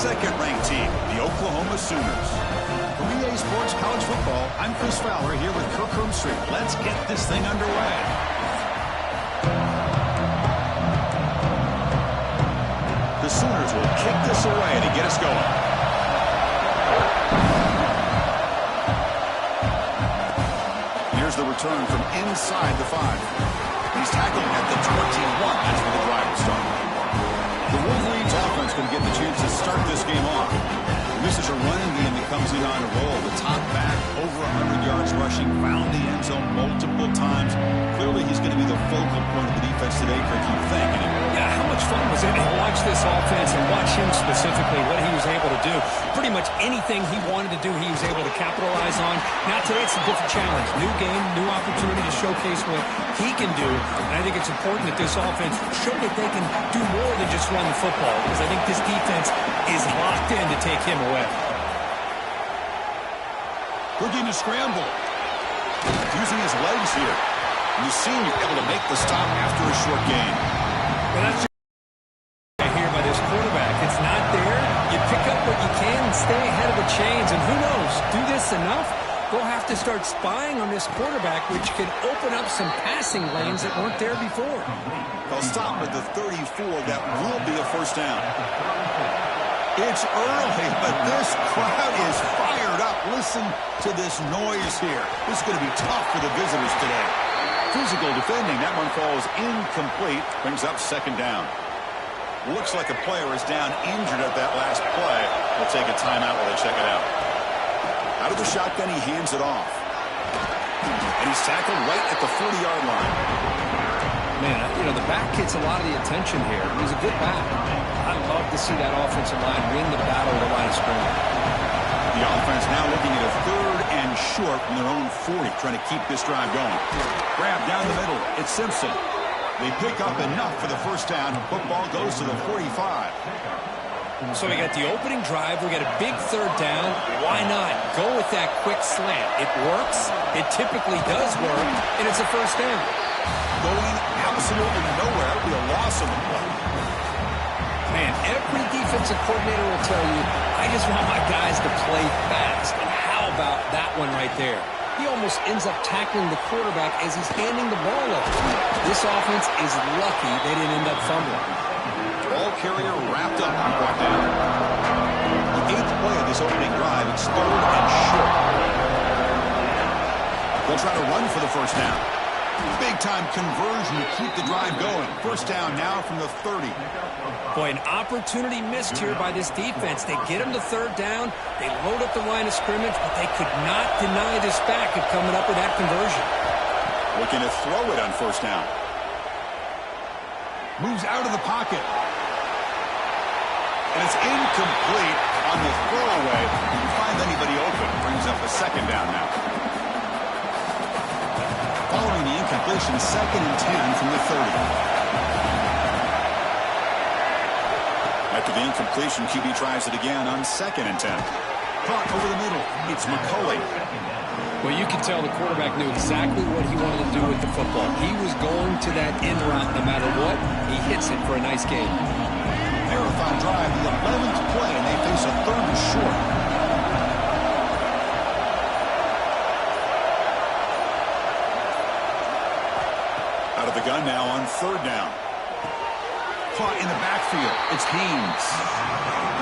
second-ranked team, the Oklahoma Sooners. From EA Sports College Football, I'm Chris Fowler here with Kirk Herbstreit. Let's get this thing underway. The Sooners will kick this away to get us going. Here's the return from inside the 5. He's tackled at the 21. That's where the drive will start. The Wolverines offense going to get the chance to start this game off. This is a running game that comes in on a roll. The top back, over 100 yards rushing, found the end zone multiple times. Clearly, he's going to be the focal point of the defense today, Kirk, you think. Yeah, how much fun was it to watch this offense and watch him specifically, what he was able to do. Pretty much anything he wanted to do, he was able to capitalize on. Now today, it's a different challenge. New game, new opportunity to showcase what he can do. And I think it's important that this offense show that they can do more than just run the football, because I think this defense is locked in to take him away. Looking to scramble. Using his legs here. And the senior able to make the stop after a short gain. Well, that's just here by this quarterback. It's not there. You pick up what you can and stay ahead of the chains. And who knows, do this enough, they'll have to start spying on this quarterback, which could open up some passing lanes that weren't there before. They'll stop at the 34. That will be a first down. It's early, but this crowd is fired up. Listen to this noise here. This is going to be tough for the visitors today. Physical defending. That one falls incomplete. Brings up second down. Looks like a player is down injured at that last play. We'll take a timeout while they check it out. Out of the shotgun, he hands it off. And he's tackled right at the 40-yard line. Man, you know, the back gets a lot of the attention here. He's a good back. I love to see that offensive line win the battle of the line of scrimmage. The offense now looking at a third and short from their own 40, trying to keep this drive going. Grab down the middle. It's Simpson. They pick up enough for the first down. Football goes to the 45. So we got the opening drive. We got a big third down. Why not go with that quick slant? It works. It typically does work. And it's a first down. Going absolutely nowhere. Be a loss of the play. Man, every defensive coordinator will tell you, I just want my guys to play fast. And how about that one right there? He almost ends up tackling the quarterback as he's handing the ball up. This offense is lucky they didn't end up fumbling. Ball carrier wrapped up and brought down. The 8th play of this opening drive, it's third and short. They'll try to run for the first down. Big-time conversion to keep the drive going. First down now from the 30. Boy, an opportunity missed here by this defense. They get him to third down. They load up the line of scrimmage, but they could not deny this back of coming up with that conversion. Looking to throw it on first down. Moves out of the pocket. And it's incomplete on the throwaway. Didn't find anybody open. Brings up a second down now. Following the incompletion, 2nd and 10 from the 30. After the incompletion, QB tries it again on 2nd and 10. Caught over the middle. It's McCulley. Well, you can tell the quarterback knew exactly what he wanted to do with the football. He was going to that end route no matter what. He hits it for a nice game. Marathon drive, the 11th play, and they face a third and short. Out of the gun now on third down. Caught in the backfield. It's Haynes.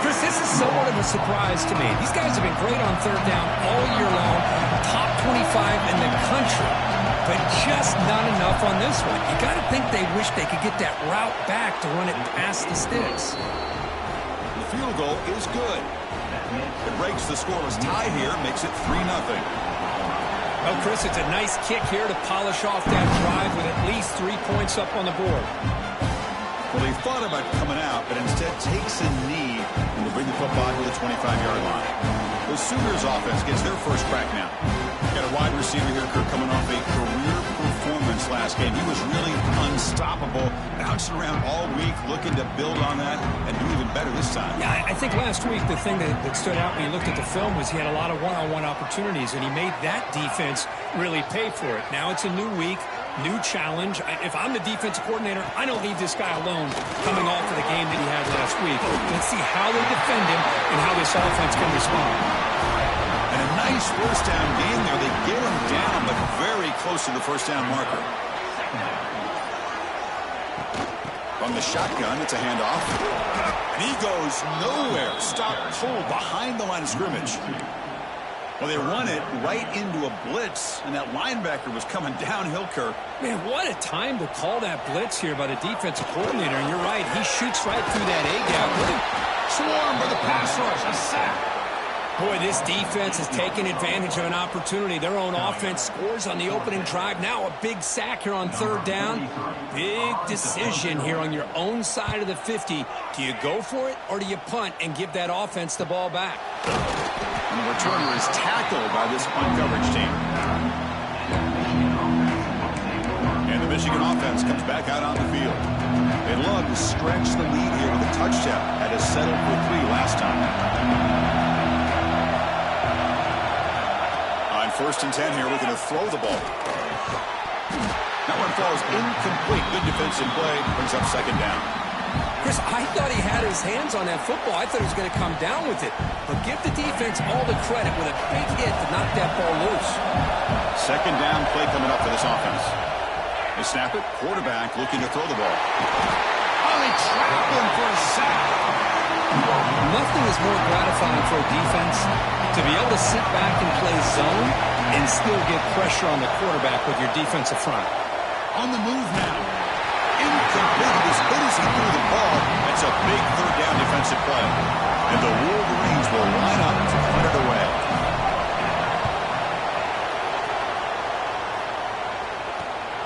Chris, this is somewhat of a surprise to me. These guys have been great on third down all year long. Top 25 in the country. But just not enough on this one. You got to think they wish they could get that route back to run it past the sticks. The field goal is good. It breaks the scoreless tie here, makes it 3-0. Well, Chris, it's a nice kick here to polish off that drive with at least 3 points up on the board. Well, he thought about coming out, but instead takes a knee and will bring the football to the 25-yard line. The Sooners offense gets their first crack now. Got a wide receiver here, Kirk, coming off a career performance last game. He was really unstoppable, bouncing around all week, looking to build on that and do even better this time. Yeah, I think last week the thing that stood out when you looked at the film was he had a lot of one-on-one opportunities, and he made that defense really pay for it. Now it's a new week. new challenge. If I'm the defensive coordinator, I don't leave this guy alone coming off of the game that he had last week. Let's see how they defend him and how this offense can respond. And a nice first down game there. They get him down, but very close to the first down marker. From the shotgun, it's a handoff. And he goes nowhere. Stop pulled behind the line of scrimmage. Well, they run it right into a blitz, and that linebacker was coming downhill, Kirk. Man, what a time to call that blitz here by the defensive coordinator. And you're right, he shoots right through that A-gap. Swarm for the pass rush. A sack. Boy, this defense is taking advantage of an opportunity. Their own offense scores on the opening drive. Now a big sack here on third down. Big decision here on your own side of the 50. Do you go for it or do you punt and give that offense the ball back? And the returner is tackled by this punt coverage team. And the Michigan offense comes back out on the field. They'd love to stretch the lead here with a touchdown. Had to settle for 3 last time. First and 10 here, looking to throw the ball. That one falls incomplete. Good defensive play. Brings up second down. Chris, I thought he had his hands on that football. I thought he was going to come down with it. But give the defense all the credit with a big hit to knock that ball loose. Second down play coming up for this offense. They snap it. Quarterback looking to throw the ball. Oh, they trap him for a sack. Nothing is more gratifying for a defense to be able to sit back and play zone and still get pressure on the quarterback with your defensive front. On the move now. Incomplete. As good as he threw the ball, that's a big third down defensive play. And the Wolverines will line up to put it away.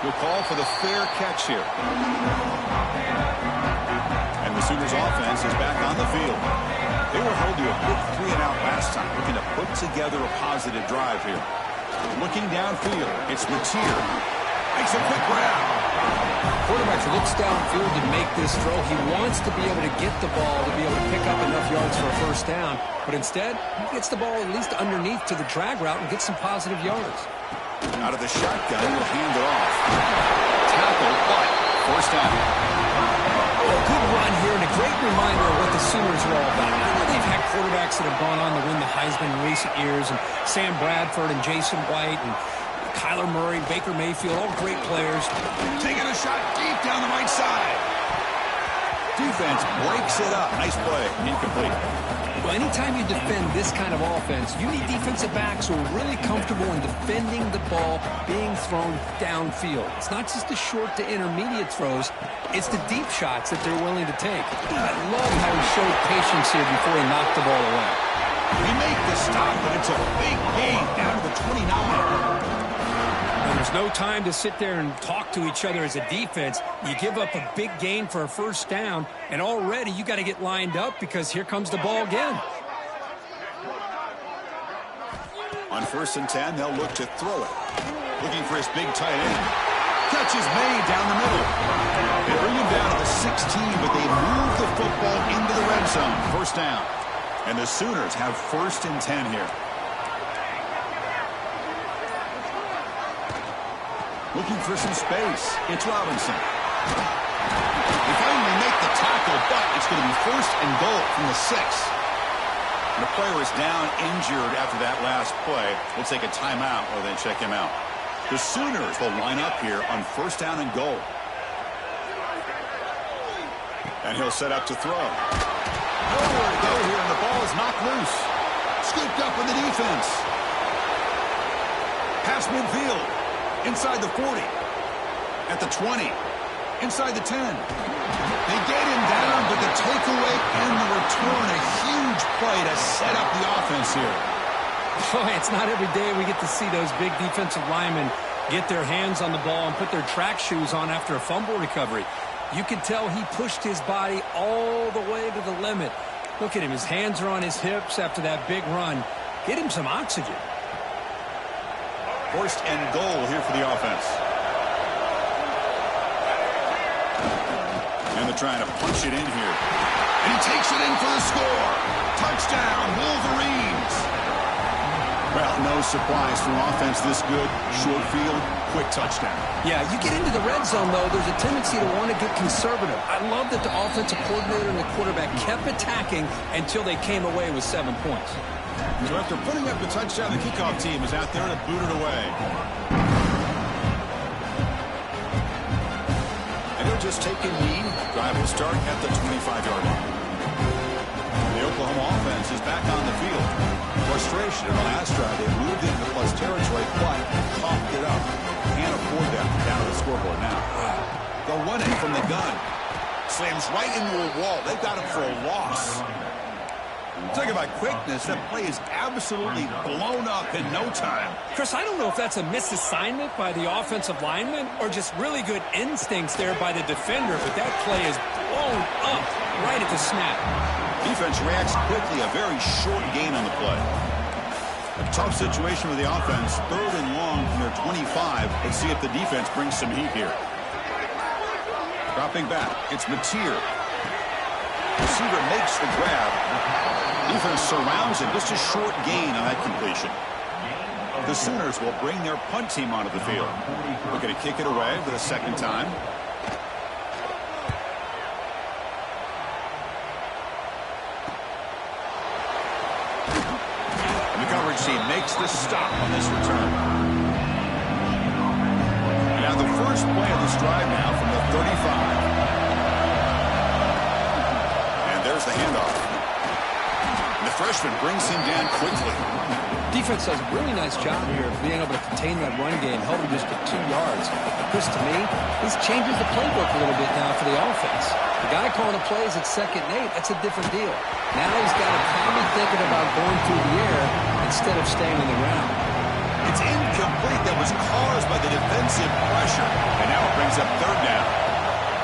We'll call for the fair catch here. And the Sooners offense is back on the field. They were held to a quick 3-and-out last time, looking to put together a positive drive here. Looking downfield, it's Mateer. Makes a quick grab. Quarterback looks downfield to make this throw. He wants to be able to get the ball to be able to pick up enough yards for a first down. But instead, he gets the ball at least underneath to the drag route and gets some positive yards. Out of the shotgun, he'll hand it off. Tackle, but first down. A good run here and a great reminder of what the Sooners are all about. I know they've had quarterbacks that have gone on to win the Heisman in recent years, and Sam Bradford and Jason White and Kyler Murray, Baker Mayfield, all great players. Taking a shot deep down the right side. Defense breaks it up. Nice play. Incomplete. Well, anytime you defend this kind of offense, you need defensive backs who are really comfortable in defending the ball being thrown downfield. It's not just the short to intermediate throws. It's the deep shots that they're willing to take. I love how he showed patience here before he knocked the ball away. We make the stop, but it's a big gain down to the 29. And there's no time to sit there and talk to each other as a defense. You give up a big gain for a first down, and already you got to get lined up because here comes the ball again. On first and 10, they'll look to throw it. Looking for his big tight end. Catch is made down the middle. They bring him down to the 16, but they move the football into the red zone. First down. And the Sooners have first and 10 here. Looking for some space. It's Robinson. They finally make the tackle, but it's going to be first and goal from the 6. And the player is down injured after that last play. We'll take a timeout or then check him out. The Sooners will line up here on first down and goal. And he'll set up to throw. Nowhere to go here, and the ball is knocked loose. Scooped up in the defense. Pass midfield. Inside the 40. At the 20. Inside the 10. They get him down, but the takeaway and the return, a huge play to set up the offense here. Boy, it's not every day we get to see those big defensive linemen get their hands on the ball and put their track shoes on after a fumble recovery. You can tell he pushed his body all the way to the limit. Look at him. His hands are on his hips after that big run. Get him some oxygen. First and goal here for the offense. And they're trying to punch it in here. And he takes it in for the score. Touchdown, Wolverines. Well, no surprise for an offense this good. Short field, quick touchdown. Yeah, you get into the red zone, though, there's a tendency to want to get conservative. I love that the offensive coordinator and the quarterback kept attacking until they came away with 7 points. So after putting up the touchdown, the kickoff team is out there to boot it away. And they'll just take a knee. Drive will start at the 25-yard line. The Oklahoma offense is back on the field. Frustration in the last drive. They moved into plus territory, but coughed it up. Can't afford that. Down to the scoreboard now. They'll run it from the gun. Slams right into a wall. They've got him for a loss. Talking about quickness, that play is absolutely blown up in no time. Chris, I don't know if that's a misassignment by the offensive lineman or just really good instincts there by the defender, but that play is blown up right at the snap. Defense reacts quickly, a very short gain on the play. A tough situation with the offense, 3rd and long from their 25. Let's see if the defense brings some heat here. Dropping back, it's Mateer. Receiver makes the grab. Defense surrounds him. Just a short gain on that completion. The Sooners will bring their punt team onto the field. We're going to kick it away for the second time. And the coverage team makes the stop on this return. Now the first play of this drive now from the 35. There's the handoff. And the freshman brings him down quickly. Defense does a really nice job here of being able to contain that run game, held him just to 2 yards. Chris, to me, this changes the playbook a little bit now for the offense. The guy calling the plays at 2nd and 8, that's a different deal. Now he's got to probably thinking about going through the air instead of staying on the ground. It's incomplete. That was caused by the defensive pressure. And now it brings up 3rd down.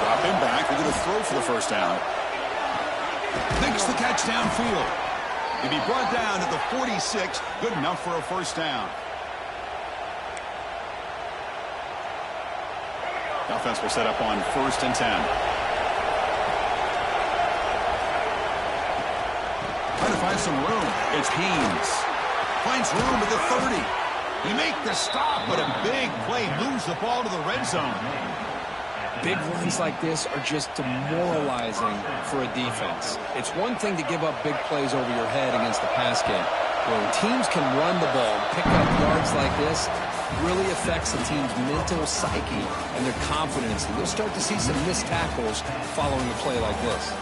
Drop him back. They're going to throw for the first down. Makes the catch downfield. He'll be brought down at the 46. Good enough for a first down. The offense will set up on 1st and 10. Trying to find some room. It's Haynes. Finds room at the 30. He make the stop, but a big play moves the ball to the red zone. Big runs like this are just demoralizing for a defense. It's one thing to give up big plays over your head against the pass game. When teams can run the ball, pick up yards like this, really affects the team's mental psyche and their confidence. And you'll start to see some missed tackles following a play like this.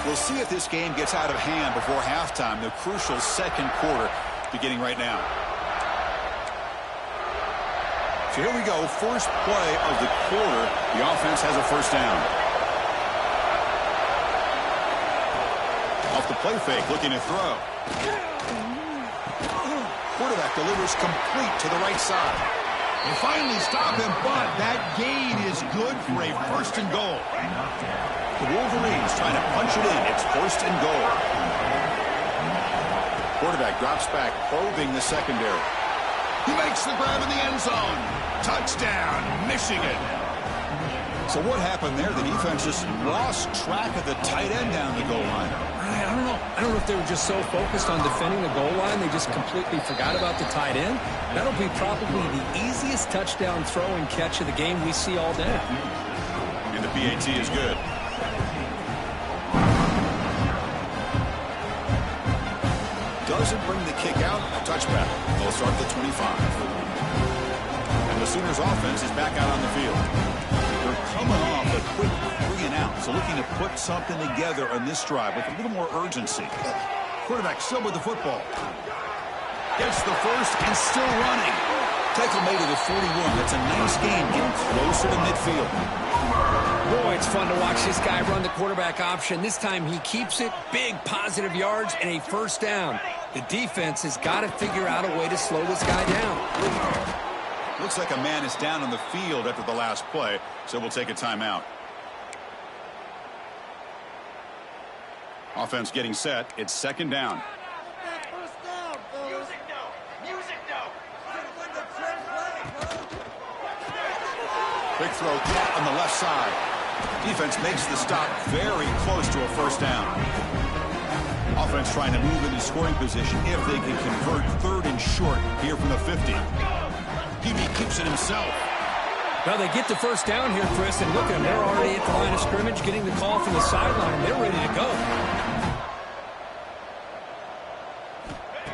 We'll see if this game gets out of hand before halftime. The crucial 2nd quarter beginning right now. So here we go. First play of the quarter. The offense has a first down. Off the play fake, looking to throw. Quarterback delivers complete to the right side. They finally stop him, but that gain is good for a 1st and goal. The Wolverines trying to punch it in. It's 1st and goal. Quarterback drops back, probing the secondary. He makes the grab in the end zone. Touchdown, Michigan. So what happened there? The defense just lost track of the tight end down the goal line. I don't know. I don't know if they were just so focused on defending the goal line, they just completely forgot about the tight end. That'll be probably the easiest touchdown throw and catch of the game we see all day. And the PAT is good. Doesn't bring the kick out. Touchback. They'll start the 25. And the Sooners offense is back out on the field. They're coming off a quick 3 and out. So looking to put something together on this drive with a little more urgency. Quarterback still with the football. Gets the first and still running. Tackle made to the 41. That's a nice game. Getting closer to midfield. Boy, it's fun to watch this guy run the quarterback option. This time he keeps it. Big positive yards and a first down. The defense has got to figure out a way to slow this guy down. Looks like a man is down on the field after the last play, so we'll take a timeout. Offense getting set. It's 2nd down. Quick throw caught on the left side. Defense makes the stop very close to a first down. Offense trying to move into scoring position if they can convert 3rd and short here from the 50. He keeps it himself. Well, they get the first down here, Chris, and look at them. They're already at the line of scrimmage, getting the call from the sideline. They're ready to go.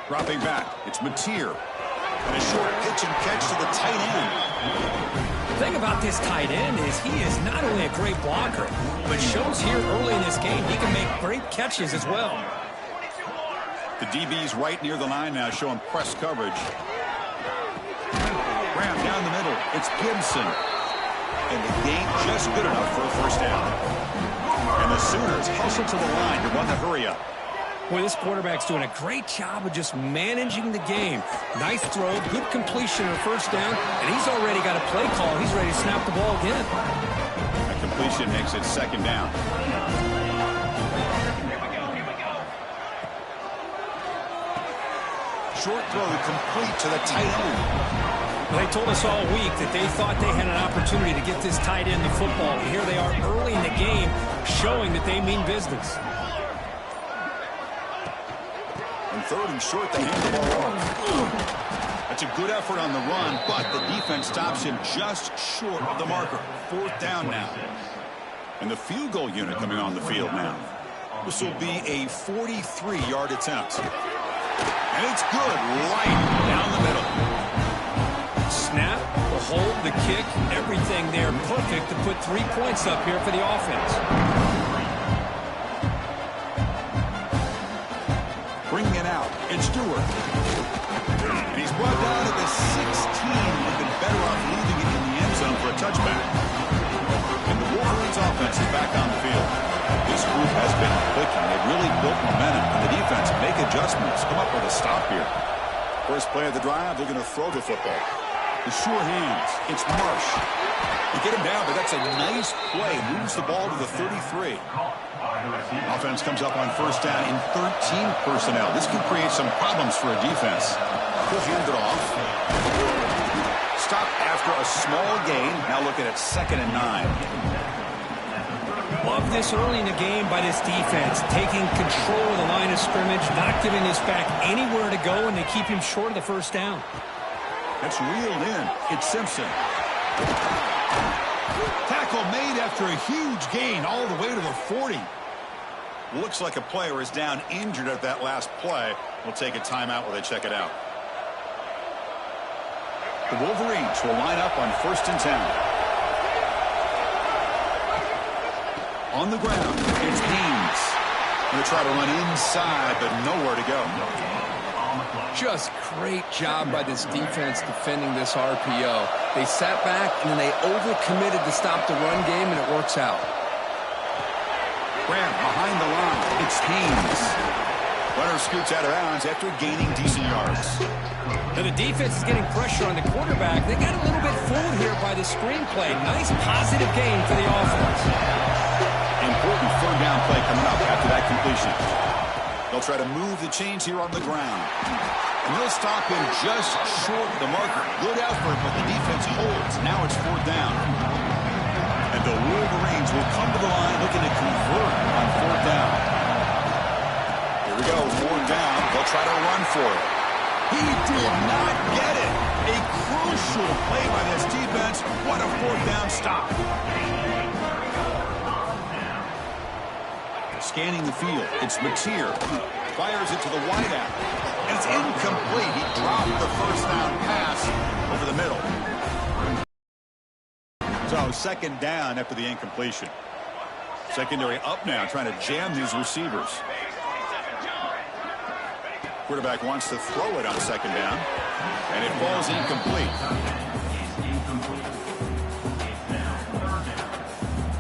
Dropping back, it's Mateer. And a short pitch and catch to the tight end. The thing about this tight end is he is not only a great blocker, but shows here early in this game he can make great catches as well. The DB's right near the line now, showing press coverage. Graham down the middle. It's Gibson. And the gain just good enough for a first down. And the Sooners hustle to the line to run the hurry up. Boy, this quarterback's doing a great job of just managing the game. Nice throw, good completion or first down, and he's already got a play call. He's ready to snap the ball again. That completion makes it second down. Short throw complete to the tight end. They told us all week that they thought they had an opportunity to get this tight end the football. Here they are early in the game, showing that they mean business. And 3rd and short, they hand the ball off. That's a good effort on the run, but the defense stops him just short of the marker. 4th down now. And the field goal unit coming on the field now. This will be a 43-yard attempt. And it's good, right down the middle. Snap, the hold, the kick, everything there perfect to put 3 points up here for the offense. Bringing it out, it's Stewart. And he's brought down to the 16. They've been better off leaving it in the end zone for a touchback. And the Wolverines offense is back on the field. This group has been clicking. They've really built momentum. And the defense make adjustments. Come up with a stop here. First play of the drive, they're going to throw the football. The sure hands. It's Marsh. They get him down, but that's a nice play. Moves the ball to the 33. Offense comes up on first down in 13 personnel. This can create some problems for a defense. He'll hand it off. Stop after a small gain. Now looking at 2nd and 9. Love this early in the game by this defense, taking control of the line of scrimmage, not giving this back anywhere to go, and they keep him short of the first down. That's reeled in. It's Simpson. Tackle made after a huge gain all the way to the 40. Looks like a player is down injured at that last play. We'll take a timeout while they check it out. The Wolverines will line up on 1st and 10. On the ground, it's Haynes. Going to try to run inside, but nowhere to go. Just great job by this defense defending this RPO. They sat back, and then they overcommitted to stop the run game, and it works out. Graham behind the line. It's Haynes. Runner scoots out of bounds after gaining decent yards. Now the defense is getting pressure on the quarterback. They got a little bit fooled here by the screenplay. Nice positive gain for the offense. Important 3rd down play coming up after that completion. They'll try to move the chains here on the ground. And they'll stop him just short of the marker. Good effort, but the defense holds. Now it's 4th down. And the Wolverines will come to the line looking to convert on 4th down. Here we go, 4th down. They'll try to run for it. He did not get it. A crucial play by this defense. What a 4th down stop. Scanning the field, it's Mateer. Fires it to the wideout. And it's incomplete. He dropped the first down pass over the middle. So 2nd down after the incompletion. Secondary up now, trying to jam these receivers. Quarterback wants to throw it on 2nd down. And it falls incomplete.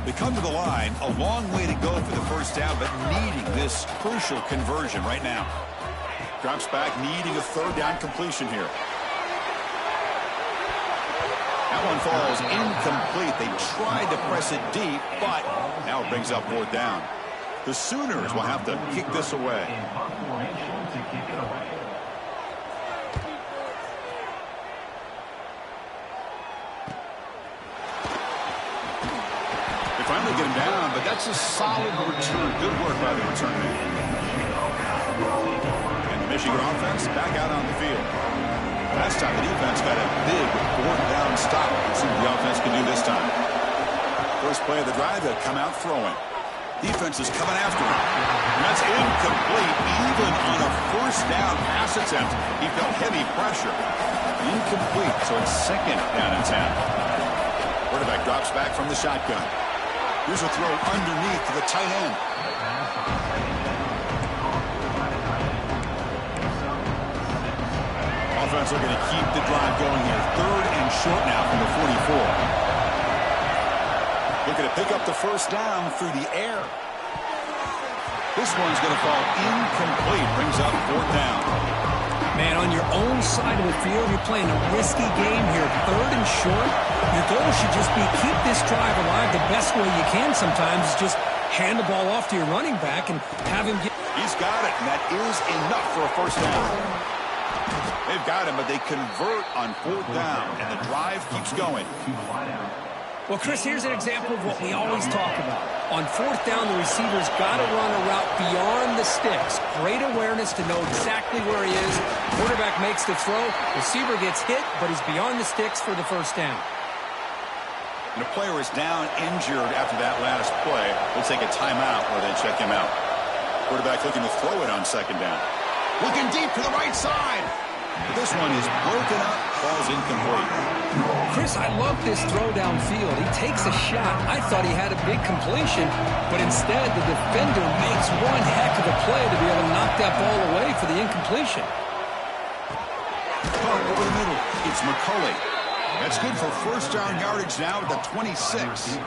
They come to the line, a long way to go for the first down, but needing this crucial conversion right now. Drops back, needing a 3rd down completion here. That one falls incomplete. They tried to press it deep, but now it brings up 4th down. The Sooners will have to kick this away. Finally get him down, but that's a solid return. Good work by the return man. And the Michigan offense back out on the field. Last time the defense got a big fourth down stop. Let's see what the offense can do this time. First play of the drive, they'll come out throwing. Defense is coming after him. And that's incomplete. Even on a first down pass attempt, he felt heavy pressure. Incomplete, so it's second down and 10. Quarterback drops back from the shotgun. Here's a throw underneath to the tight end. Offense looking to keep the drive going here. Third and short now from the 44. Looking to pick up the first down through the air. This one's going to fall incomplete. Brings up fourth down. Man, on your own side of the field, you're playing a risky game here. Third and short. Your goal should just be keep this drive alive the best way you can sometimes. Is just hand the ball off to your running back and have him get... He's got it, and that is enough for a first down. They've got him, but they convert on fourth down, and the drive keeps going. Well, Chris, here's an example of what we always talk about. On fourth down, the receiver's got to run a route beyond the sticks. Great awareness to know exactly where he is. Quarterback makes the throw. Receiver gets hit, but he's beyond the sticks for the first down. And a player is down injured after that last play. They'll take a timeout where they check him out. Quarterback looking to throw it on second down. Looking deep to the right side. But this one is broken up, falls incomplete. Chris, I love this throw downfield. He takes a shot. I thought he had a big completion, but instead the defender makes one heck of a play to be able to knock that ball away for the incompletion. Ball over the middle. It's McCulley. That's good for first down yardage now at the 26.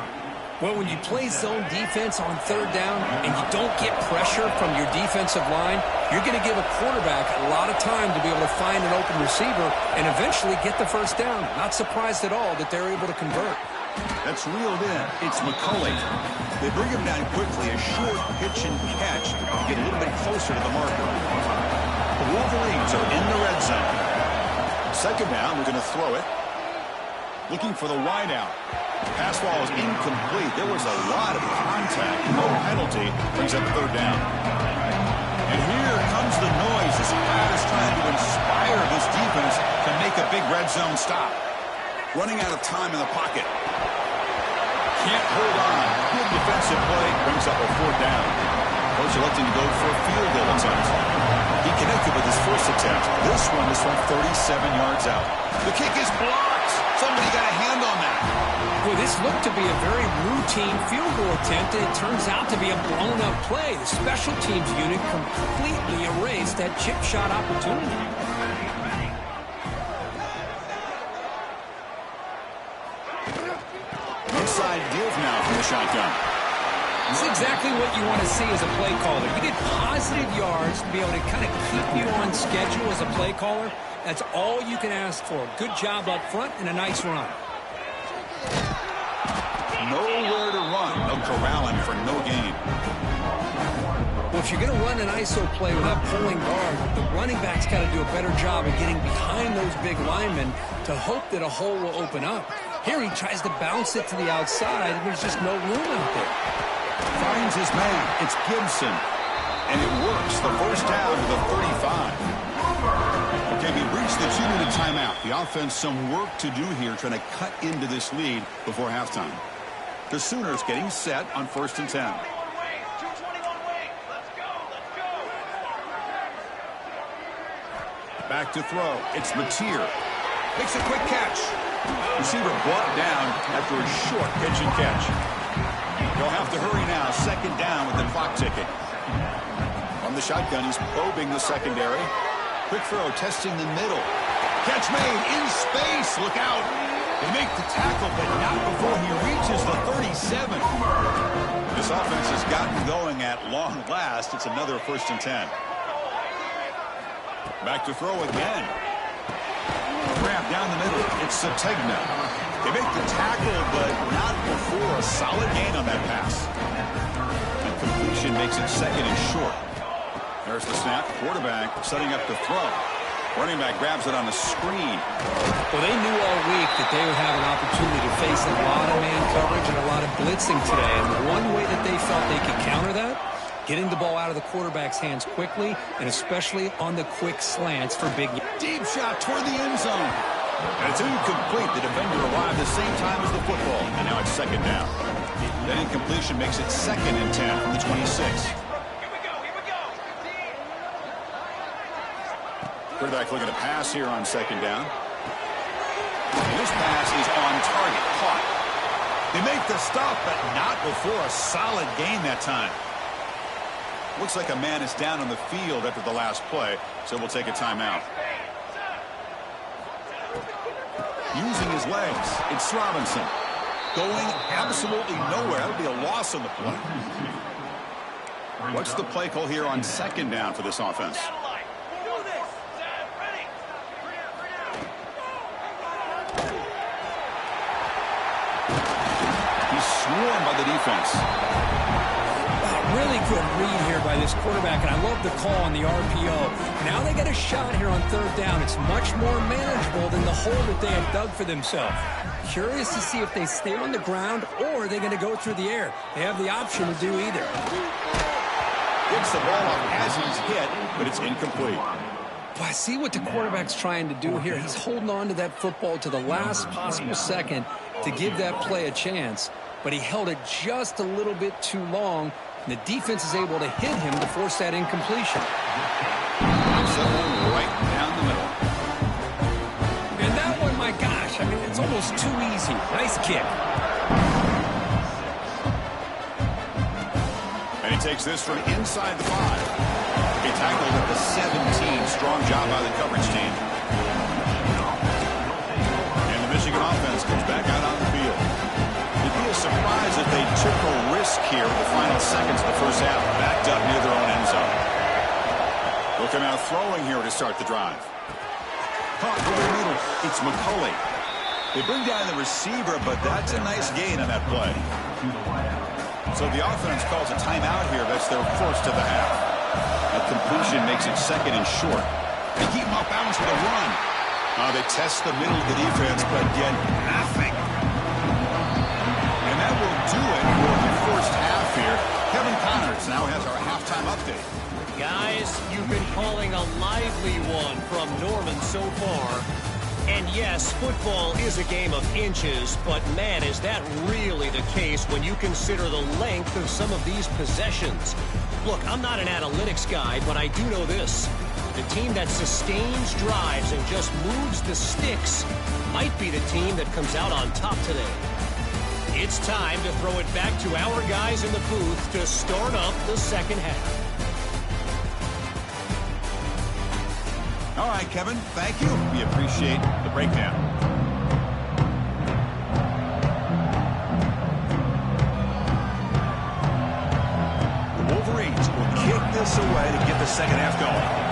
Well, when you play zone defense on third down and you don't get pressure from your defensive line, you're going to give a quarterback a lot of time to be able to find an open receiver and eventually get the first down. Not surprised at all that they're able to convert. That's reeled in. It's McCulley. They bring him down quickly. A short pitch and catch to get a little bit closer to the marker. The Wolverines are in the red zone. Second down, we're going to throw it. Looking for the wideout. Pass ball is incomplete. There was a lot of contact. No penalty. Brings up third down. And here comes the noise as Pat is trying to inspire this defense to make a big red zone stop. Running out of time in the pocket. Can't hold on. Good defensive play. Brings up a fourth down. Coach electing to go for a field goal attempt. He connected with his first attempt. This one is from 37 yards out. The kick is blocked. Somebody got a hand on that. Well, this looked to be a very routine field goal attempt, and it turns out to be a blown-up play. The special teams unit completely erased that chip shot opportunity. Inside give now from the shotgun. This is exactly what you want to see as a play caller. You get positive yards to be able to kind of keep you on schedule as a play caller. That's all you can ask for. Good job up front and a nice run. Nowhere to run. No corralling for no gain. Well, if you're going to run an ISO play with that pulling guard, the running back's got to do a better job of getting behind those big linemen to hope that a hole will open up. Here he tries to bounce it to the outside, and there's just no room out there. Finds his man. It's Gibson. And it works. The first down to the 35. Okay, we reached the 2-minute timeout. The offense some work to do here trying to cut into this lead before halftime. The Sooners getting set on 1st and 10. Back to throw. It's Mateer. Makes a quick catch. Receiver brought down after a short pitch and catch. They'll have to hurry now. Second down with the clock ticking. From the shotgun, he's probing the secondary. Quick throw, testing the middle. Catch made in space. Look out. They make the tackle, but not before he reaches the 37. This offense has gotten going at long last. It's another 1st and 10. Back to throw again. Grab down the middle. It's Sategna. They make the tackle, but not before a solid gain on that pass. And completion makes it second and short. There's the snap. Quarterback setting up the throw. Running back grabs it on a screen. Well, they knew all week that they would have an opportunity to face a lot of man coverage and a lot of blitzing today. And the one way that they felt they could counter that, getting the ball out of the quarterback's hands quickly, and especially on the quick slants for big. Deep shot toward the end zone. And it's incomplete. The defender arrived the same time as the football. And now it's second down. That incompletion makes it 2nd and 10 from the 26. Quarterback looking to pass here on second down. And this pass is on target. Caught. They make the stop, but not before a solid gain that time. Looks like a man is down on the field after the last play, so we'll take a timeout. Using his legs, it's Robinson. Going absolutely nowhere. That would be a loss on the play. What's the play call here on second down for this offense? Swarmed by the defense. Really good read here by this quarterback, and I love the call on the RPO. Now they get a shot here on third down. It's much more manageable than the hole that they had dug for themselves. Curious to see if they stay on the ground or they're going to go through the air. They have the option to do either. Gets the ball off as he's hit, but it's incomplete. Well, I see what the quarterback's trying to do here. He's holding on to that football to the last possible second to give that play a chance. But he held it just a little bit too long, and the defense is able to hit him to force that incompletion. Right down the middle. And that one, my gosh, I mean, it's almost too easy. Nice kick. And he takes this from inside the 5. He tackled at the 17. Strong job by the coverage team. And the Michigan offense comes back out on the field. It'd be a surprise if they took a risk here in the final seconds of the first half, backed up near their own end zone. They'll come out throwing here to start the drive. Caught over the middle. It's McCulley. They bring down the receiver, but that's a nice gain on that play. So the offense calls a timeout here. That's their first of the half. A completion makes it 2nd and short. They keep him off balance with a run. They test the middle of the defense, but get nothing. And that will do it for the first half here. Kevin Connors now has our halftime update. Guys, you've been calling a lively one from Norman so far. And yes, football is a game of inches, but man, is that really the case when you consider the length of some of these possessions. Look, I'm not an analytics guy, but I do know this. The team that sustains drives and just moves the sticks might be the team that comes out on top today. It's time to throw it back to our guys in the booth to start up the second half. All right, Kevin, thank you. We appreciate the breakdown. The Wolverines will kick this away to get the second half going.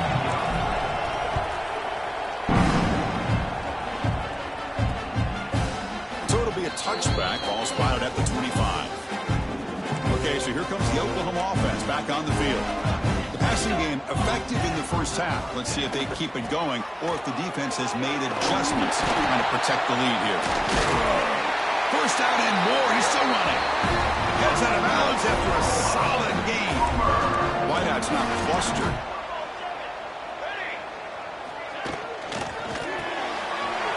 So it'll be a touchback. Ball spotted at the 25. Okay, so here comes the Oklahoma offense back on the field. The passing game effective in the first half. Let's see if they keep it going or if the defense has made adjustments trying to protect the lead here. First down and more. He's still running. Heads out of bounds after a solid gain. Wideout's not flustered.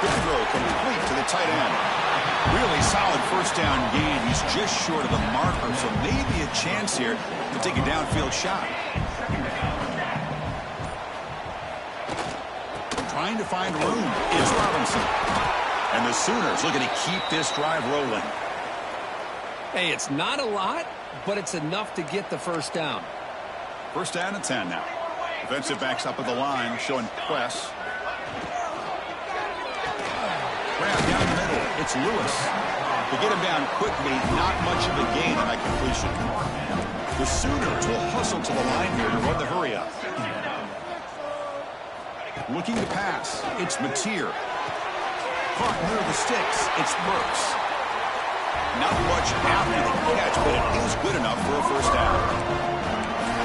Good throw complete to the tight end. Really solid first down gain. He's just short of the marker, so maybe a chance here to take a downfield shot. Trying to find room is Robinson. And the Sooners looking to keep this drive rolling. Hey, it's not a lot, but it's enough to get the first down. First down and 10 now. Defensive backs up at the line, showing press. Grab down the middle. It's Lewis. To get him down quickly, not much of a gain on that completion. The Sooners will hustle to the line here to run the hurry up. Looking to pass. It's Mateer. Caught near the sticks. It's Burks. Not much after the catch, but it is good enough for a first down.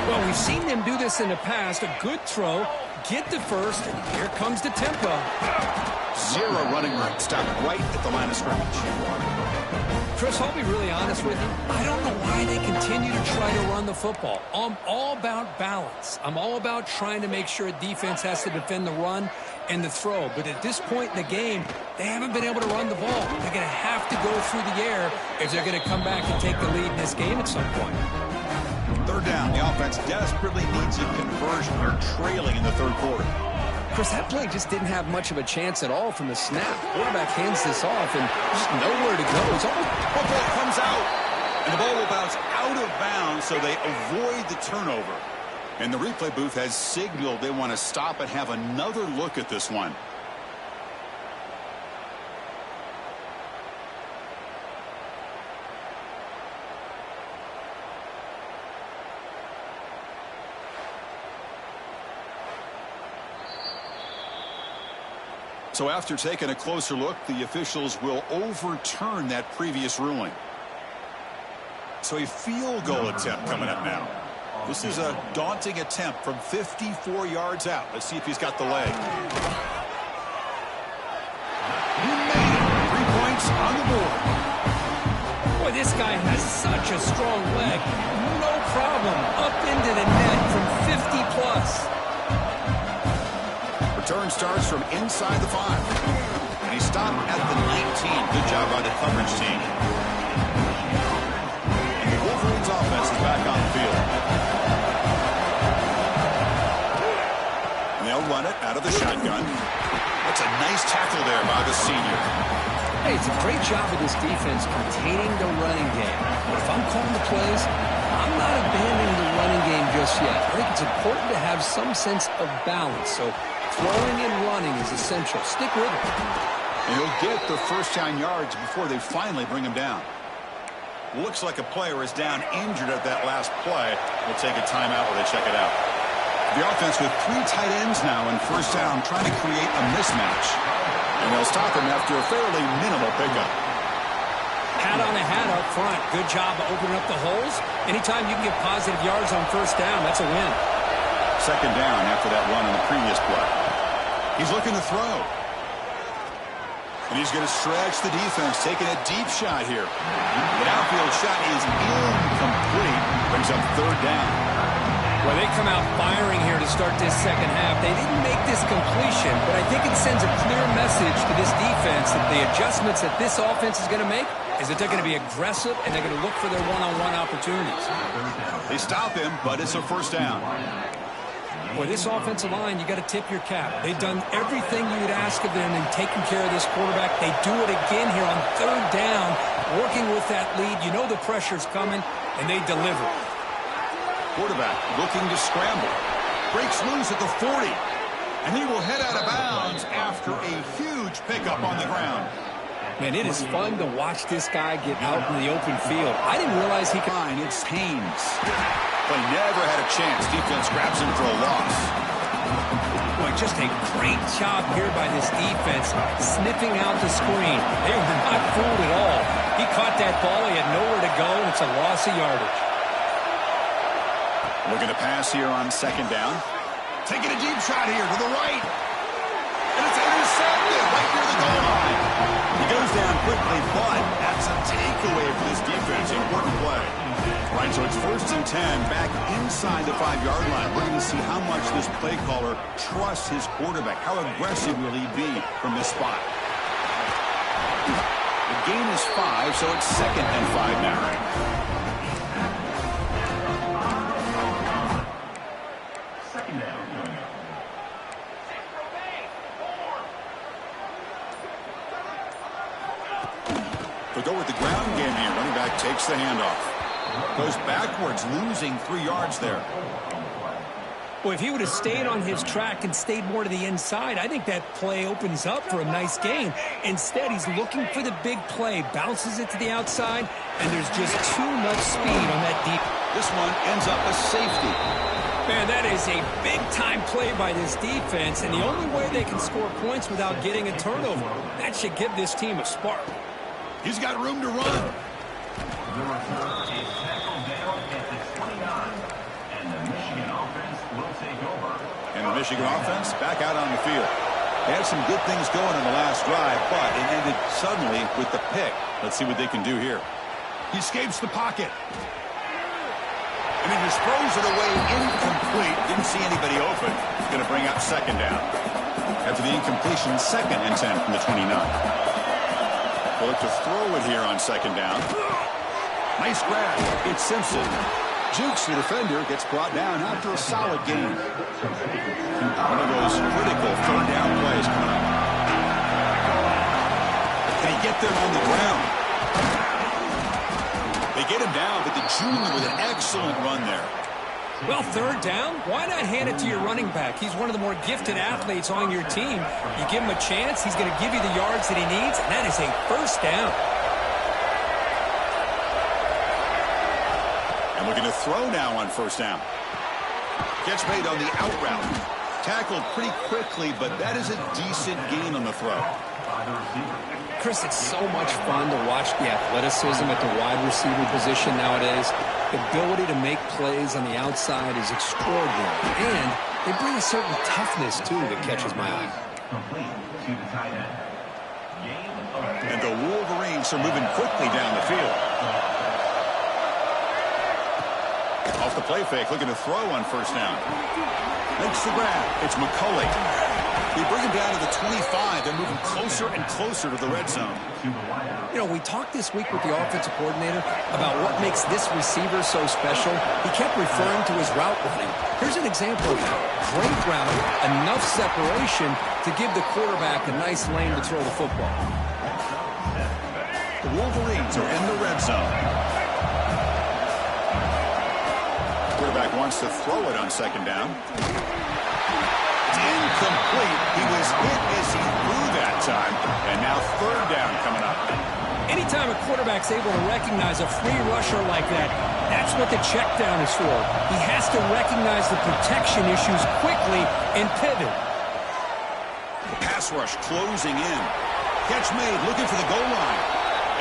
Well, we've seen them do this in the past. A good throw, get the first, and here comes the tempo. Zero running room. Stopped right at the line of scrimmage. Chris, I'll be really honest with you. I don't know why they continue to try to run the football. I'm all about balance. I'm all about trying to make sure a defense has to defend the run and the throw. But at this point in the game, they haven't been able to run the ball. They're going to have to go through the air if they're going to come back and take the lead in this game at some point. Third down. The offense desperately needs a conversion. They're trailing in the third quarter. Chris, that play just didn't have much of a chance at all from the snap. Quarterback hands this off and just nowhere to go. Football comes out, and the ball will bounce out of bounds, so they avoid the turnover. And the replay booth has signaled they want to stop and have another look at this one. So after taking a closer look, the officials will overturn that previous ruling. So a field goal attempt coming up now. This is a daunting attempt from 54 yards out. Let's see if he's got the leg. He made it. 3 points on the board. Boy, this guy has such a strong leg. No problem. Up into the net from 50 plus. Return starts from inside the 5. And he stopped at the 19. Good job by the coverage team. And the Wolverines offense is back on the field. And they'll run it out of the shotgun. That's a nice tackle there by the senior. Hey, it's a great job of this defense containing the running game. But if I'm calling the plays, I'm not abandoning the running game just yet. I think it's important to have some sense of balance. So throwing and running is essential. Stick with it. And he'll get the first down yards before they finally bring him down. Looks like a player is down injured at that last play. We'll take a timeout while they check it out. The offense with 3 tight ends now in first down, trying to create a mismatch. And they'll stop him after a fairly minimal pickup. Hat on a hat up front. Good job of opening up the holes. Anytime you can get positive yards on first down, that's a win. Second down after that run on the previous play. He's looking to throw. And he's going to stretch the defense, taking a deep shot here. The downfield shot is incomplete. Brings up third down. Well, they come out firing here to start this second half. They didn't make this completion, but I think it sends a clear message to this defense that the adjustments that this offense is going to make is that they're going to be aggressive and they're going to look for their one-on-one opportunities. They stop him, but it's a first down. Boy, this offensive line, you got to tip your cap. They've done everything you would ask of them in taking care of this quarterback. They do it again here on third down, working with that lead. You know the pressure's coming, and they deliver. Quarterback looking to scramble. Breaks loose at the 40. And he will head out of bounds after a huge pickup on the ground. Man, it is fun to watch this guy get out in the open field. I didn't realize he could. It's Haynes. But he never had a chance. Defense grabs him for a loss. Boy, just a great job here by this defense, sniffing out the screen. They were not fooled at all. He caught that ball. He had nowhere to go, and it's a loss of yardage. Looking to pass here on second down. Taking a deep shot here to the right. And it's intercepted right near the goal line. He goes down quickly, but that's a takeaway for this defense. Important play. Right, so it's 1st and 10 back inside the 5-yard line. We're going to see how much this play caller trusts his quarterback. How aggressive will he be from this spot? The gain is 5, so it's 2nd and 5 now. They go with the ground game here. Running back takes the handoff. Goes backwards, losing 3 yards there. Well, if he would have stayed on his track and stayed more to the inside, I think that play opens up for a nice gain. Instead, he's looking for the big play, bounces it to the outside, and there's just too much speed on that deep. This one ends up a safety. Man, that is a big-time play by this defense, and the only way they can score points without getting a turnover. That should give this team a spark. He's got room to run. And the Michigan offense back out on the field. They had some good things going in the last drive, but it ended suddenly with the pick. Let's see what they can do here. He escapes the pocket. And he just throws it away incomplete. Didn't see anybody open. Going to bring up second down. After the incompletion, 2nd and 10 from the 29. They'll look to throw it here on second down. Nice grab. It's Simpson. Jukes the defender, gets brought down after a solid game. One of those critical third down plays coming up. Can he get them on the ground? They get him down, but the junior with an excellent run there. Well, third down, why not hand it to your running back? He's one of the more gifted athletes on your team. You give him a chance, he's going to give you the yards that he needs, and that is a first down. And looking to throw now on first down. Gets made on the out route. Tackled pretty quickly, but that is a decent gain on the throw. Chris, it's so much fun to watch the athleticism at the wide receiver position nowadays. The ability to make plays on the outside is extraordinary. And they bring a certain toughness, too, that catches my eye. And the Wolverines are moving quickly down the field. Off the play fake, looking to throw on first down. Makes the grab. It's McCulley. They bring him down to the 25. They're moving closer and closer to the red zone. You know, we talked this week with the offensive coordinator about what makes this receiver so special. He kept referring to his route running. Here's an example of that. Great route, enough separation to give the quarterback a nice lane to throw the football. The Wolverines are in the red zone. Quarterback wants to throw it on second down. Incomplete. He was hit as he threw that time. And now third down coming up. Anytime a quarterback's able to recognize a free rusher like that, that's what the check down is for. He has to recognize the protection issues quickly and pivot. Pass rush closing in. Catch made, looking for the goal line.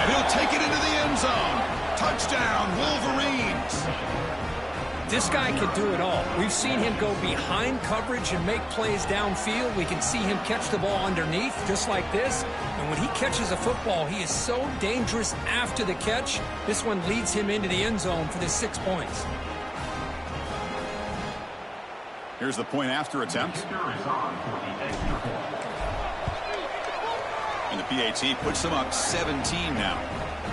And he'll take it into the end zone. Touchdown, Wolverines. This guy can do it all. We've seen him go behind coverage and make plays downfield. We can see him catch the ball underneath, just like this. And when he catches a football, he is so dangerous after the catch. This one leads him into the end zone for the 6 points. Here's the point after attempt. And the PAT puts them up 17 now.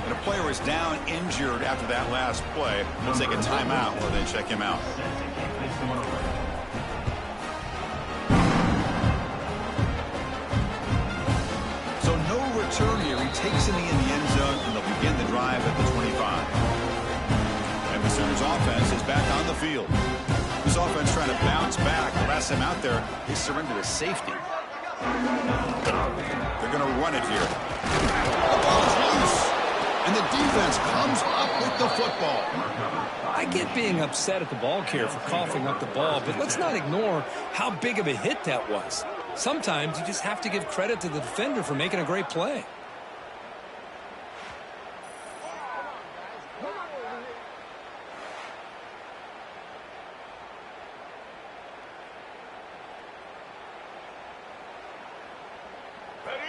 And a player is down injured after that last play. They'll take a timeout or they check him out. So no return here. He takes him in the end zone, and they'll begin the drive at the 25. And the Sooners offense is back on the field. This offense trying to bounce back. The last time out there, they surrendered a safety. They're going to run it here. The ball's loose. And the defense comes up with the football. I get being upset at the ball carrier for coughing up the ball, but let's not ignore how big of a hit that was. Sometimes you just have to give credit to the defender for making a great play.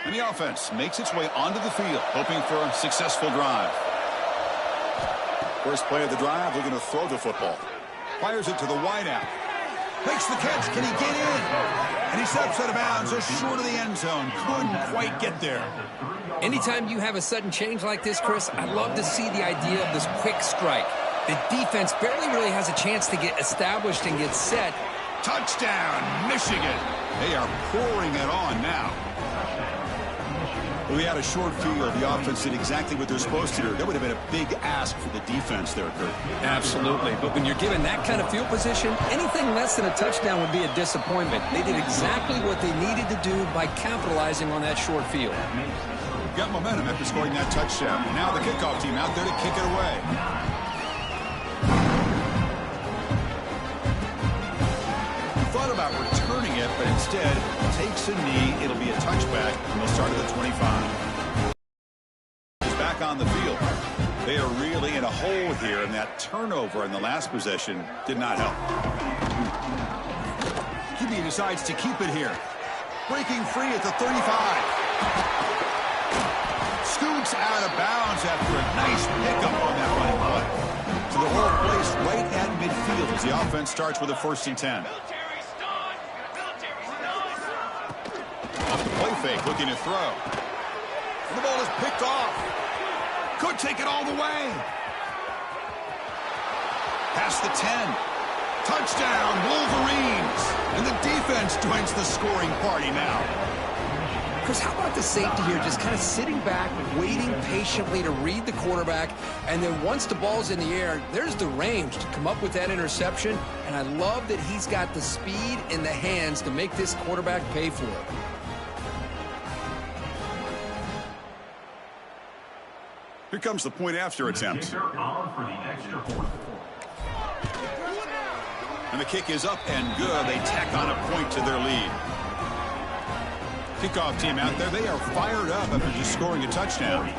And the offense makes its way onto the field, hoping for a successful drive. First play of the drive, looking to throw the football. Fires it to the wideout. Makes the catch. Can he get in? And he steps out of bounds just short of the end zone. Couldn't quite get there. Anytime you have a sudden change like this, Chris, I love to see the idea of this quick strike. The defense barely really has a chance to get established and get set. Touchdown, Michigan. They are pouring it on now. We had a short field. The offense did exactly what they're supposed to do. That would have been a big ask for the defense there, Kurt. Absolutely. But when you're given that kind of field position, anything less than a touchdown would be a disappointment. They did exactly what they needed to do by capitalizing on that short field. Got momentum after scoring that touchdown. Now the kickoff team out there to kick it away. Thought about returning it, but instead takes a knee. It'll be a touchback, and they'll start at the 25. He's back on the field. They are really in a hole here, and that turnover in the last possession did not help. he decides to keep it here. Breaking free at the 35. Scoots out of bounds after a nice pickup on that running play. So the ball placed right at midfield as the offense starts with a 1st and 10. Off the play fake, looking to throw. And the ball is picked off. Could take it all the way. Past the 10. Touchdown, Wolverines. And the defense joins the scoring party now. Chris, how about the safety here just kind of sitting back, waiting patiently to read the quarterback, and then once the ball's in the air, there's the range to come up with that interception, and I love that he's got the speed in the hands to make this quarterback pay for it. Here comes the point after attempt. And the kick is up and good. They tack on a point to their lead. Kickoff team out there, they are fired up after just scoring a touchdown.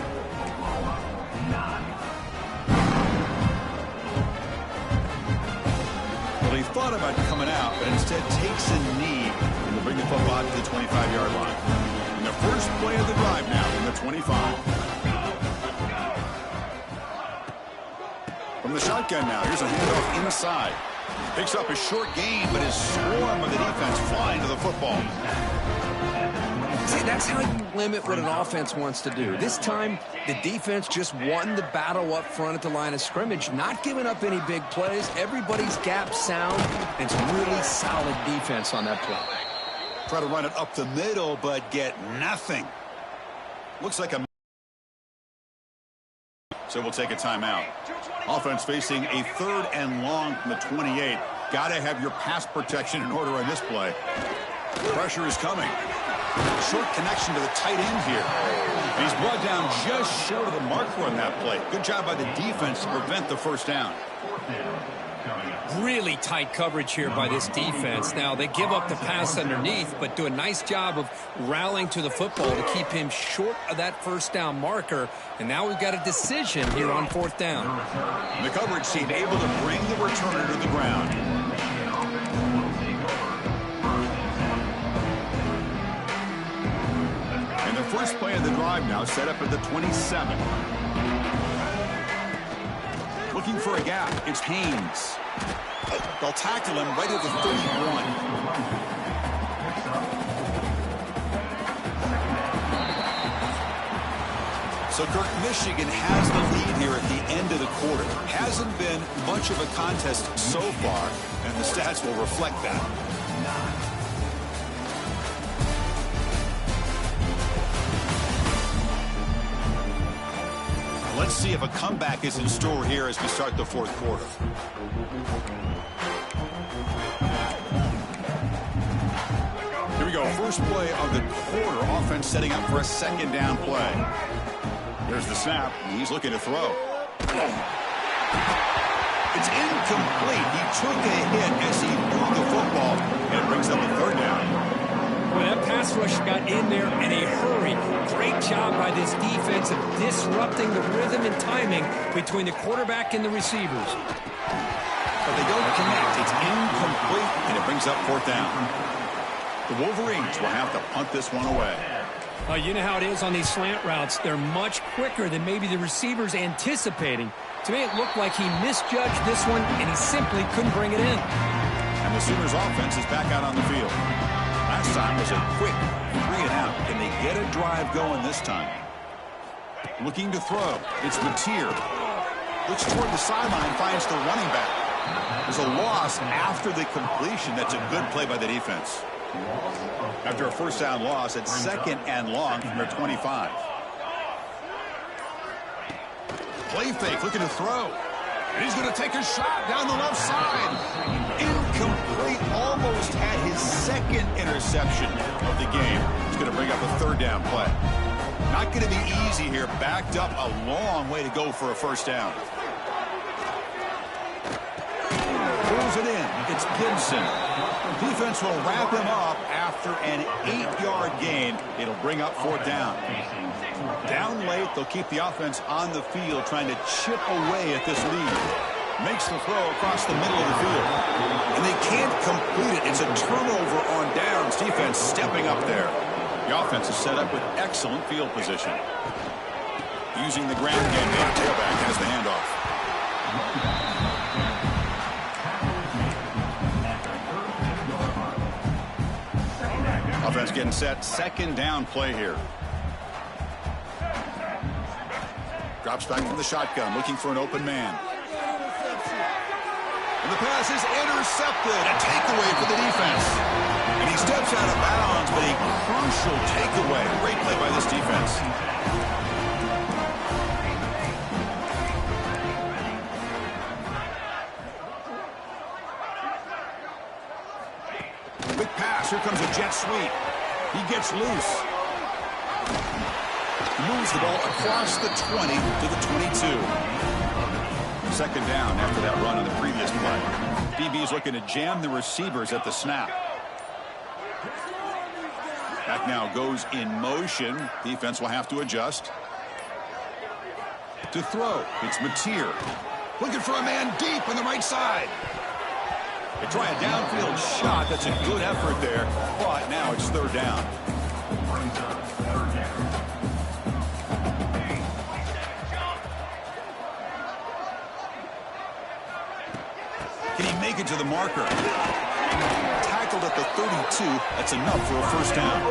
Well, he thought about coming out, but instead takes a knee and will bring the football out to the 25-yard line. And the first play of the drive now from the 25. From the shotgun now, here's a handoff inside. Picks up a short gain, but his swarm of the defense flying to the football. See, that's how you limit what an offense wants to do. This time, the defense just won the battle up front at the line of scrimmage, not giving up any big plays. Everybody's gap sound. It's really solid defense on that play. Try to run it up the middle, but get nothing. Looks like a... So we'll take a timeout. Offense facing a 3rd and long from the 28. Got to have your pass protection in order on this play. Pressure is coming. Short connection to the tight end here. And he's brought down just short of the marker on that play. Good job by the defense to prevent the 1st down. Really tight coverage here by this defense. Now, they give up the pass underneath, but do a nice job of rallying to the football to keep him short of that 1st down marker. And now we've got a decision here on 4th down. And the coverage team able to bring the returner to the ground. And the first play of the drive now set up at the 27. Looking for a gap. It's Haynes. They'll tackle him right at the 31. So, Kirk, Michigan has the lead here at the end of the quarter. Hasn't been much of a contest so far, and the stats will reflect that. Let's see if a comeback is in store here as we start the 4th quarter. Here we go. First play of the quarter. Offense setting up for a 2nd down play. Here's the snap. He's looking to throw. It's incomplete. He took a hit as he moved the football, and it brings up a 3rd down. Well, that pass rush got in there in a hurry. Great job by this defense of disrupting the rhythm and timing between the quarterback and the receivers. But they don't connect. It's incomplete, and it brings up 4th down. The Wolverines will have to punt this one away. You know how it is on these slant routes. They're much quicker than maybe the receivers anticipating. To me, it looked like he misjudged this one, and he simply couldn't bring it in. And the Sooners offense is back out on the field. Last time was a quick 3 and out. Can they get a drive going this time? Looking to throw. It's Mateer. Looks toward the sideline, finds the running back. There's a loss after the completion. That's a good play by the defense. After a 1st down loss, it's 2nd and long from their 25. Play fake, looking to throw. And he's going to take a shot down the left side. Incomplete, almost had his 2nd interception of the game. He's going to bring up a 3rd down play. Not going to be easy here. Backed up a long way to go for a 1st down. Pulls it in. It's Gibson. Defense will wrap him up after an 8-yard gain. It'll bring up 4th down. Down late, they'll keep the offense on the field trying to chip away at this lead. Makes the throw across the middle of the field. And they can't complete it. It's a turnover on downs. Defense stepping up there. The offense is set up with excellent field position. Using the ground game, the tailback has the handoff. Offense getting set. Second down play here. Drops back from the shotgun, looking for an open man. And the pass is intercepted. A takeaway for the defense. And he steps out of bounds, but a crucial takeaway. Great play by this defense. Quick pass. Here comes a jet sweep. He gets loose. Moves the ball across the 20 to the 22. Second down after that run on the previous play. DB is looking to jam the receivers at the snap. Back now goes in motion. Defense will have to adjust. To throw, it's Mateer. Looking for a man deep on the right side. They try a downfield shot. That's a good effort there, but now it's third down. Can he make it to the marker? Tackled at the 32. That's enough for a first down.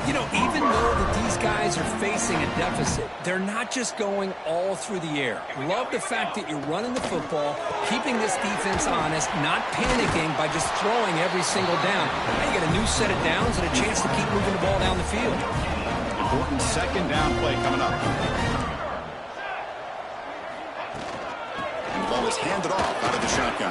You know, even though that these guys are facing a deficit, they're not just going all through the air. Love the fact that you're running the football, keeping this defense honest, not panicking by just throwing every single down. Now you get a new set of downs and a chance to keep moving the ball down the field. Important second down play coming up. And the ball is handed off out of the shotgun.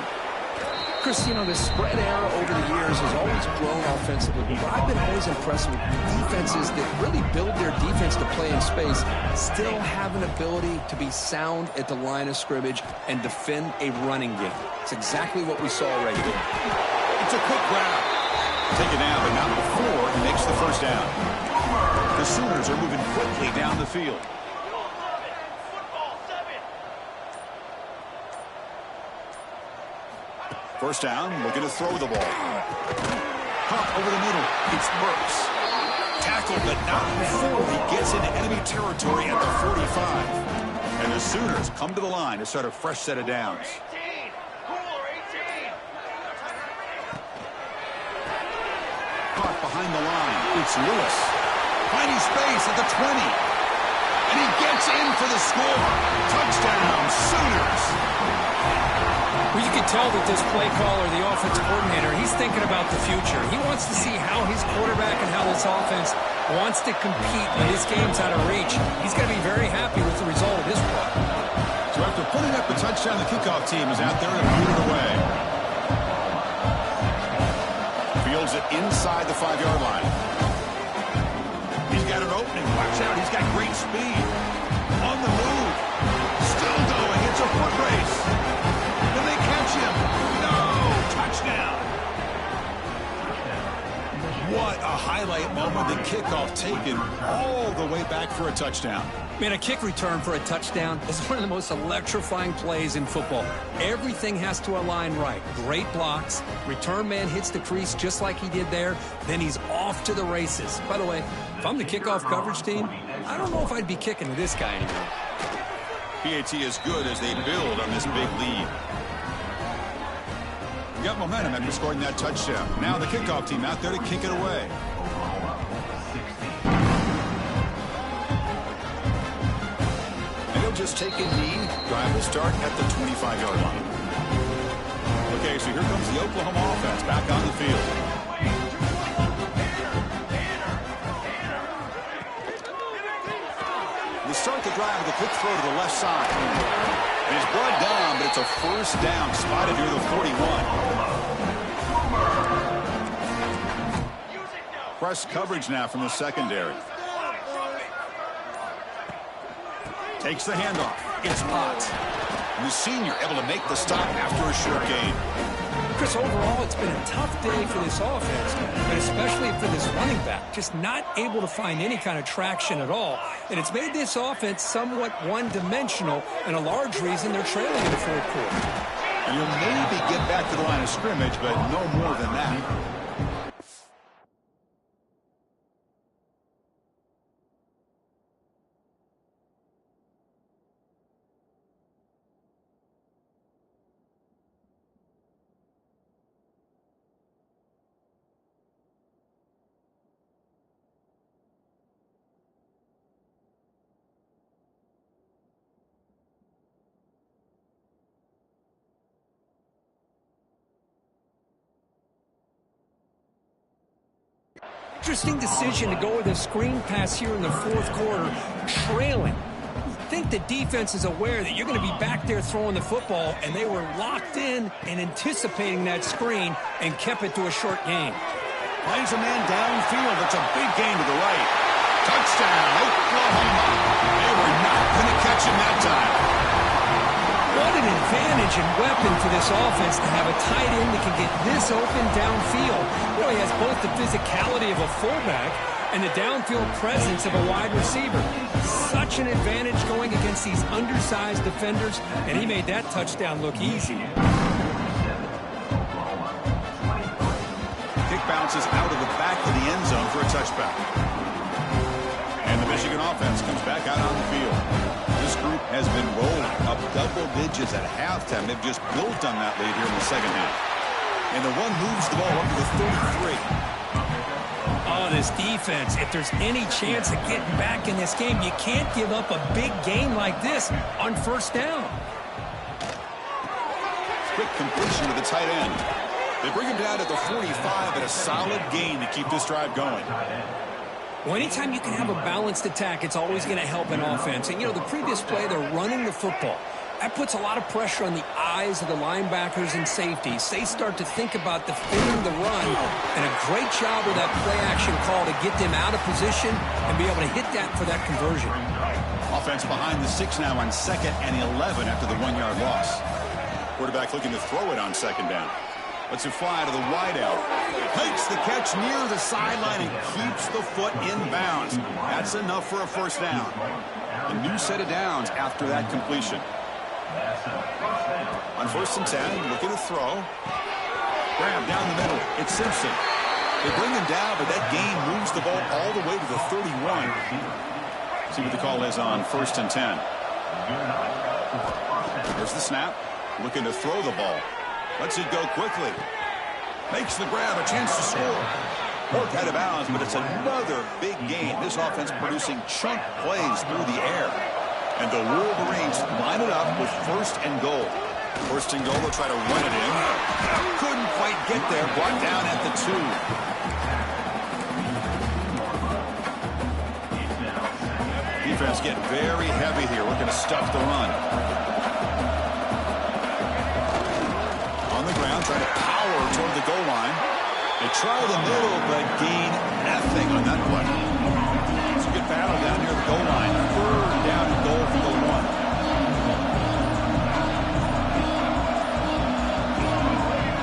Chris, you know, the spread era over the years has always grown offensively, but I've been always impressed with defenses that really build their defense to play in space, still have an ability to be sound at the line of scrimmage and defend a running game. It's exactly what we saw right here. It's a quick grab. Take it down, but not before he makes the first down. The Sooners are moving quickly down the field. First down, looking to throw the ball. Pump over the middle. It's Burks. Tackled, but not before he gets into enemy territory at the 45. And the Sooners come to the line to start a fresh set of downs. Caught behind the line. It's Lewis. Finding space at the 20. And he gets in for the score. Touchdown, Sooners. Well, you can tell that this play caller, the offensive coordinator, he's thinking about the future. He wants to see how his quarterback and how this offense wants to compete when this game's out of reach. He's going to be very happy with the result of this play. So after putting up the touchdown, the kickoff team is out there to boot it away. Fields it inside the 5-yard line. He's got an opening. Watch out. He's got great speed. On the move. Still going. It's a foot race. Can they catch him? No. Touchdown. What a highlight moment. The kickoff taken all the way back for a touchdown. Man, a kick return for a touchdown is one of the most electrifying plays in football. Everything has to align right. Great blocks. Return man hits the crease just like he did there. Then he's off to the races. By the way, if I'm the kickoff coverage team, I don't know if I'd be kicking to this guy anymore. PAT is good as they build on this big lead. Got momentum after scoring that touchdown. Now the kickoff team out there to kick it away. And he'll just take a knee. Drive will start at the 25-yard line. Okay, so here comes the Oklahoma offense back on the field. They start the drive with a quick throw to the left side. And he's brought down, but it's a first down spotted near the 41. Press coverage now from the secondary. Takes the handoff. It's Potts. And the senior able to make the stop after a short gain. Chris, overall, it's been a tough day for this offense, but especially for this running back. Just not able to find any kind of traction at all. And it's made this offense somewhat one-dimensional, and a large reason they're trailing in the fourth quarter. And you'll maybe get back to the line of scrimmage, but no more than that. Interesting decision to go with a screen pass here in the fourth quarter, trailing. I think the defense is aware that you're going to be back there throwing the football, and they were locked in and anticipating that screen and kept it to a short gain. Plays a man downfield. It's a big gain to the right. Touchdown, Oklahoma. They were not going to catch him that time. What an advantage and weapon for this offense to have a tight end that can get this open downfield. Really has both the physicality of a fullback and the downfield presence of a wide receiver. Such an advantage going against these undersized defenders, and he made that touchdown look easy. Kick bounces out of the back of the end zone for a touchback. And the Michigan offense comes back out on the field. This group has been rolling up double digits at halftime. They've just built on that lead here in the second half. And the one moves the ball up to the 33. Oh, this defense, if there's any chance of getting back in this game, you can't give up a big game like this on first down. Quick completion to the tight end. They bring him down at the 45 and a solid gain to keep this drive going. Well, anytime you can have a balanced attack, it's always going to help an offense. And, you know, the previous play, they're running the football. That puts a lot of pressure on the eyes of the linebackers and safeties. They start to think about defending the run, and a great job with that play-action call to get them out of position and be able to hit that for that conversion. Offense behind the 6 now on 2nd and 11 after the 1-yard loss. Quarterback looking to throw it on 2nd down. Lets it fly to the wideout. Makes the catch near the sideline and keeps the foot in bounds. That's enough for a first down. A new set of downs after that completion. On 1st and 10, looking to throw. Grab down the middle. It's Simpson. They bring him down, but that gain moves the ball all the way to the 31. See what the call is on 1st and 10. There's the snap. Looking to throw the ball. Lets it go quickly. Makes the grab, a chance to score. Worked out of bounds, but it's another big gain. This offense producing chunk plays through the air. And the Wolverines line it up with 1st and goal. 1st and goal, they'll try to run it in. Couldn't quite get there, brought down at the 2. Defense getting very heavy here, looking to stuff the run. On the ground, trying to power toward the goal line. They try the middle, but gain nothing on that play. It's a good battle down near the goal line. 3rd down and goal for the 1.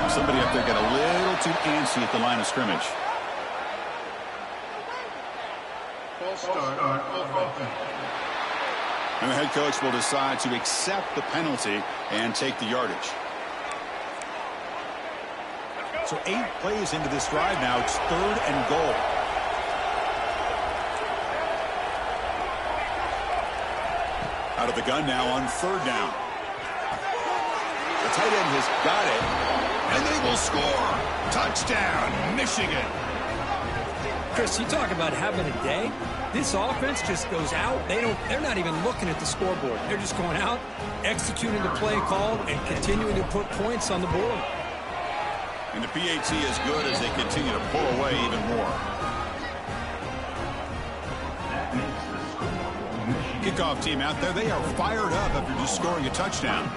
Somebody up there got a little too antsy at the line of scrimmage. And the head coach will decide to accept the penalty and take the yardage. So 8 plays into this drive now. It's 3rd and goal. Out of the gun now on 3rd down. The tight end has got it, and they will score. Touchdown, Michigan. Chris, you talk about having a day. This offense just goes out. They're not even looking at the scoreboard. They're just going out, executing the play called, and continuing to put points on the board. And the PAT is good as they continue to pull away even more. Kickoff team out there, they are fired up after just scoring a touchdown.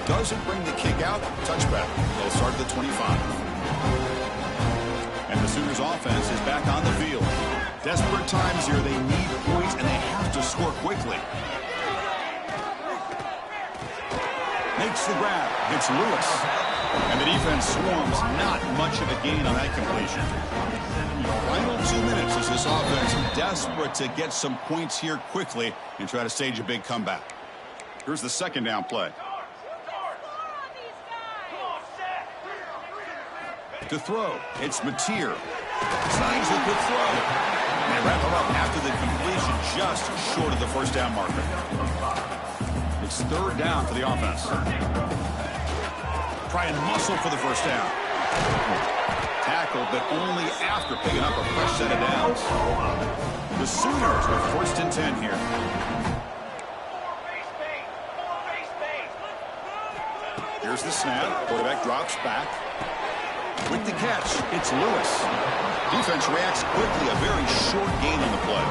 Doesn't bring the kick out. Touchback. They'll start at the 25. And the Sooners offense is back on the field. Desperate times here. They need points, and they have to score quickly. Makes the grab. It's Lewis. And the defense swarms. Not much of a gain on that completion. Final 2 minutes as this offense desperate to get some points here quickly and try to stage a big comeback. Here's the second down play. To throw, it's Mateer. Signs a good throw. And they wrap him up after the completion just short of the first down marker. It's third down for the offense. Try and muscle for the first down. Tackle, but only after picking up a fresh set of downs. The Sooners with first and 10 here. Here's the snap. Quarterback drops back. With the catch, it's Lewis. Defense reacts quickly. A very short gain on the play.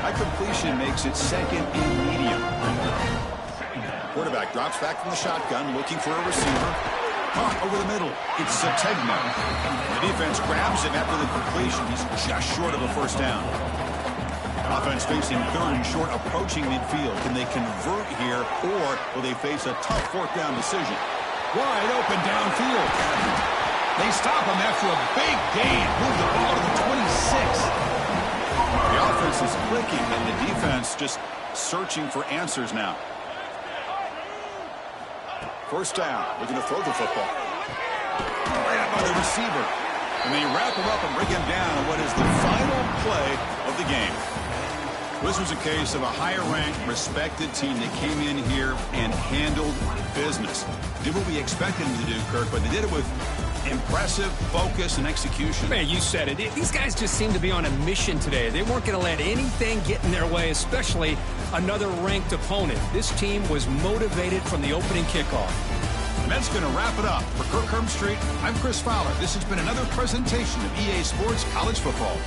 That completion makes it second and medium. Quarterback drops back from the shotgun, looking for a receiver. Caught over the middle. It's Sategna. The defense grabs him after the completion. He's just short of a first down. Offense facing third and short, approaching midfield. Can they convert here, or will they face a tough fourth down decision? Wide open downfield. They stop him after a big gain. Move the ball to the 26. The offense is clicking, and the defense just searching for answers now. First down, looking to throw the football. Right by the receiver. And they wrap him up and bring him down on what is the final play of the game. This was a case of a higher-ranked, respected team that came in here and handled business. Did what we expected them to do, Kirk, but they did it with impressive focus and execution. Man, you said it. These guys just seem to be on a mission today. They weren't going to let anything get in their way, especially another ranked opponent. This team was motivated from the opening kickoff. And that's going to wrap it up. For Kirk Street, I'm Chris Fowler. This has been another presentation of EA Sports College Football.